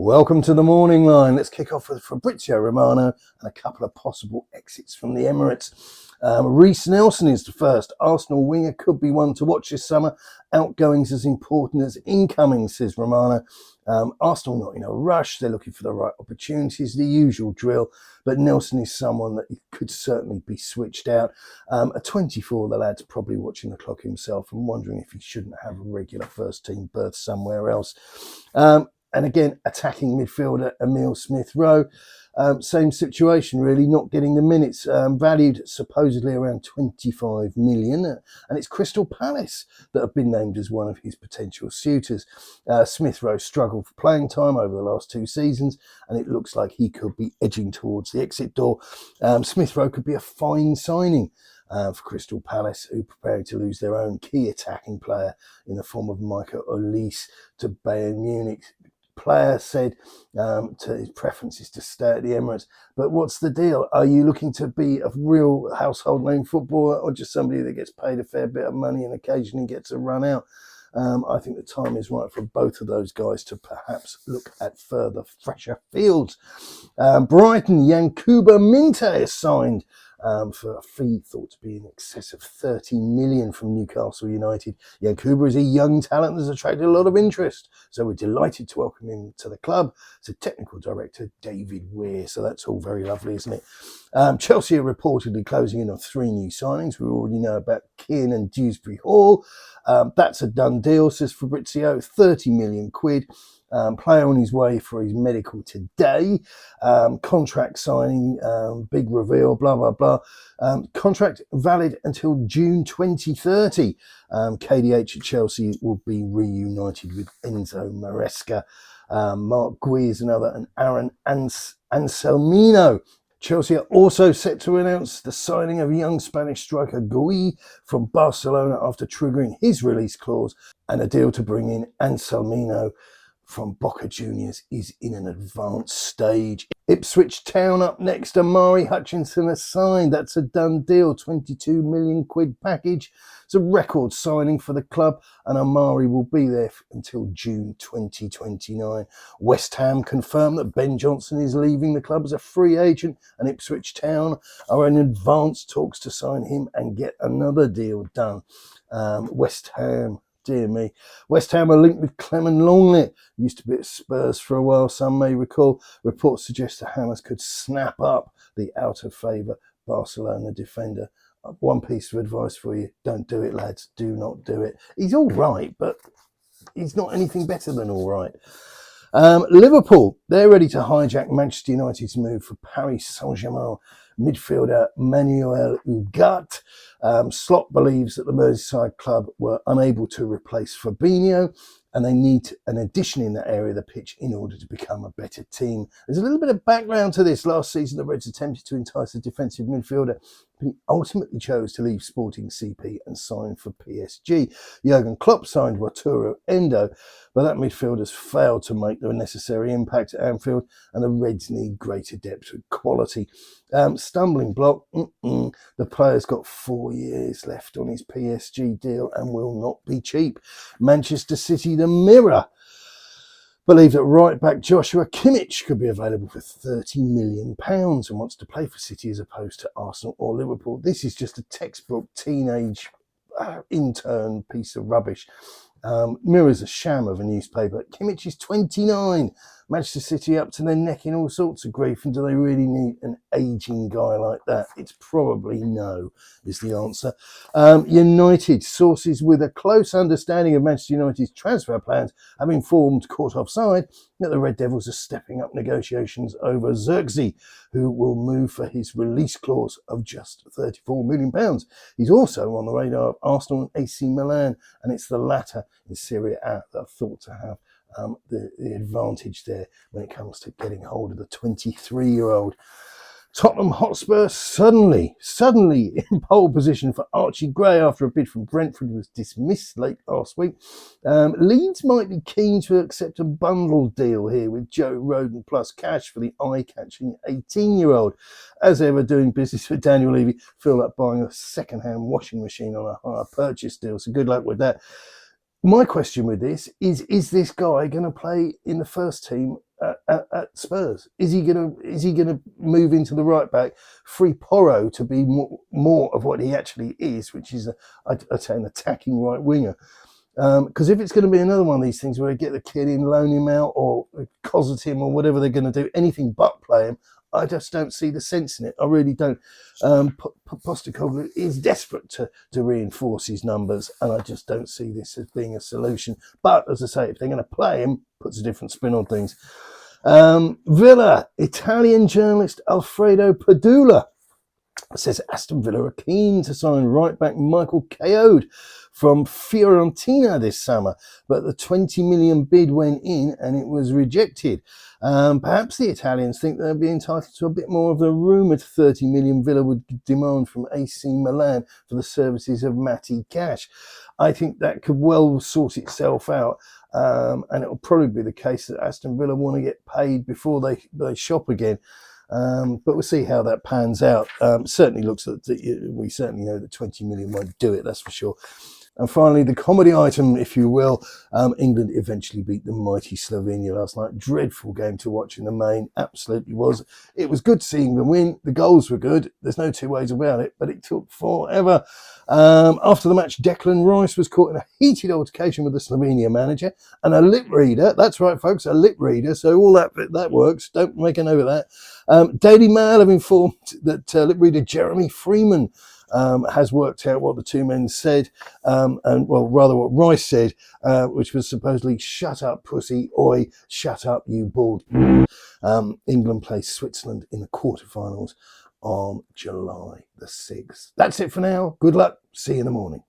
Welcome to the morning line. Let's kick off with Fabrizio Romano and a couple of possible exits from the Emirates. Reiss Nelson is the first. Arsenal winger could be one to watch this summer. Outgoings as important as incoming, says Romano. Arsenal not in a rush. They're looking for the right opportunities, the usual drill. But Nelson is someone that could certainly be switched out. At 24, the lad's probably watching the clock himself and wondering if he shouldn't have a regular first-team berth somewhere else. And again, attacking midfielder Emile Smith-Rowe, same situation really, not getting the minutes, valued supposedly around 25 million. And it's Crystal Palace that have been named as one of his potential suitors. Smith-Rowe struggled for playing time over the last 2 seasons, and it looks like he could be edging towards the exit door. Smith-Rowe could be a fine signing for Crystal Palace, who are preparing to lose their own key attacking player in the form of Michael Olise to Bayern Munich. Player said to his preference is to stay at the Emirates. But what's the deal? Are you looking to be a real household name footballer, or just somebody that gets paid a fair bit of money and occasionally gets a run out? I think the time is right for both of those guys to perhaps look at further, fresher fields. Brighton, Yankuba Minte is signed for a fee thought to be in excess of 30 million from Newcastle United. Yankuba is a young talent that's attracted a lot of interest, so we're delighted to welcome him to the club. It's a technical director, David Weir, so that's all very lovely, isn't it? Chelsea are reportedly closing in on 3 new signings. We already know about Kiernan Dewsbury-Hall. That's a done deal, says Fabrizio, 30 million quid. Player on his way for his medical today. Contract signing, big reveal, blah, blah, blah. Contract valid until June 2030. KDH at Chelsea will be reunited with Enzo Maresca. Marc, Guiu is another, and Aaron Anselmino. Chelsea are also set to announce the signing of young Spanish striker Guiu from Barcelona after triggering his release clause, and a deal to bring in Anselmino from Boca Juniors is in an advanced stage. Ipswich Town up next. Amari Hutchinson has signed. That's a done deal. 22 million quid package. It's a record signing for the club, and Amari will be there until June 2029. West Ham confirmed that Ben Johnson is leaving the club as a free agent, and Ipswich Town are in advanced talks to sign him and get another deal done. West Ham, dear me. West Ham are linked with Clement Lenglet. Used to be at Spurs for a while, some may recall. Reports suggest the Hammers could snap up the out-of-favour Barcelona defender. One piece of advice for you: don't do it, lads. Do not do it. He's all right, but he's not anything better than all right. Liverpool, they're ready to hijack Manchester United's move for Paris Saint-Germain midfielder Manuel Ugarte. Slot believes that the Merseyside club were unable to replace Fabinho, and they need an addition in that area of the pitch in order to become a better team. There's a little bit of background to this. Last season, the Reds attempted to entice a defensive midfielder, but he ultimately chose to leave Sporting CP and sign for PSG. Jurgen Klopp signed Wataru Endo, but that midfielder's failed to make the necessary impact at Anfield, and the Reds need greater depth and quality. Stumbling block, the player's got 4 years left on his PSG deal and will not be cheap. Manchester City, the Mirror, believe that right-back Joshua Kimmich could be available for £30 million and wants to play for City as opposed to Arsenal or Liverpool. This is just a textbook teenage intern piece of rubbish. Mirror's a sham of a newspaper. Kimmich is 29. Manchester City up to their neck in all sorts of grief, and do they really need an ageing guy like that? It's probably no, is the answer. United, sources with a close understanding of Manchester United's transfer plans have informed, caught offside, that the Red Devils are stepping up negotiations over Xerxes, who will move for his release clause of just £34 million. He's also on the radar of Arsenal and AC Milan, and it's the latter in Serie A that are thought to have the advantage there when it comes to getting hold of the 23-year-old. Tottenham Hotspur suddenly in pole position for Archie Gray after a bid from Brentford was dismissed late last week. Leeds might be keen to accept a bundle deal here with Joe Rodon plus cash for the eye-catching 18-year-old. As ever, doing business with Daniel Levy, feel like buying a second-hand washing machine on a hire purchase deal, so good luck with that. My question with this is this guy going to play in the first team at Spurs? Is he gonna move into the right back, free Porro to be more of what he actually is, which is I'd say an attacking right winger? Because if it's going to be another one of these things where they get the kid in, loan him out, or cosset him, or whatever they're going to do, anything but play him, I just don't see the sense in it. I really don't. Postecoglou is desperate to reinforce his numbers, and I just don't see this as being a solution. But as I say, if they're going to play him, puts a different spin on things. Villa, Italian journalist Alfredo Padula says Aston Villa are keen to sign right-back Michael Caode from Fiorentina this summer, but the 20 million bid went in and it was rejected. Perhaps the Italians think they'll be entitled to a bit more of the rumoured 30 million Villa would demand from AC Milan for the services of Matty Cash. I think that could well sort itself out, and it will probably be the case that Aston Villa want to get paid before they shop again. But we'll see how that pans out. Certainly looks like we certainly know that 20 million won't do it, that's for sure. And finally, the comedy item, if you will, England eventually beat the mighty Slovenia last night. Dreadful game to watch in the main, absolutely was. It was good seeing them win. The goals were good. There's no two ways about it, but it took forever. After the match, Declan Rice was caught in a heated altercation with the Slovenia manager and a lip reader. That's right, folks, a lip reader. So all that works. Don't make a note of that. Daily Mail have informed that lip reader Jeremy Freeman has worked out what the two men said, and well, rather what Rice said, which was supposedly "Shut up, pussy," oi, shut up, you bald. England plays Switzerland in the quarterfinals on July the 6th. That's it for now. Good luck. See you in the morning.